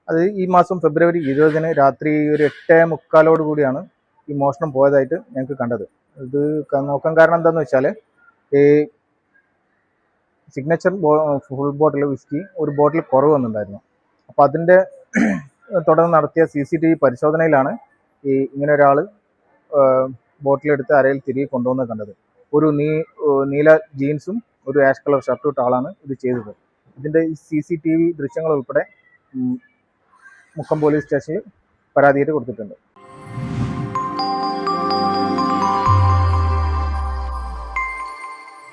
അത് ഈ മാസം ഫെബ്രുവരി 20 രാത്രി ഒരു 8:45 കൂടിയാണ് ഈ മോഷണം പോയതായിട്ട് ഞങ്ങൾക്ക് കണ്ടത്. ഇത് നോക്കാൻ കാരണം എന്താണെന്ന് വെച്ചാൽ ഈ സിഗ്നേച്ചർ ഫുൾ ബോട്ടിൽ വിസ്കി ഒരു ബോട്ടിൽ കുറവ് വന്നിട്ടുണ്ടായിരുന്നു. അപ്പോൾ അതിൻ്റെ തുടർന്ന് നടത്തിയ CCTV പരിശോധനയിലാണ് ഇങ്ങനെ ഒരാൾ ബോട്ടിലെടുത്ത് അരയിൽ തിരികെ കൊണ്ടുവന്ന് കണ്ടത്. ഒരു നീല ജീൻസും ഒരു ആഷ് കളർ ഷർട്ടും ഇട്ട ആളാണ് ഇത് ചെയ്തത്. ഇതിൻ്റെ CCTV ദൃശ്യങ്ങൾ ഉൾപ്പെടെ മുക്കം പോലീസ് സ്റ്റേഷനിൽ പരാതിയായിട്ട് കൊടുത്തിട്ടുണ്ട്.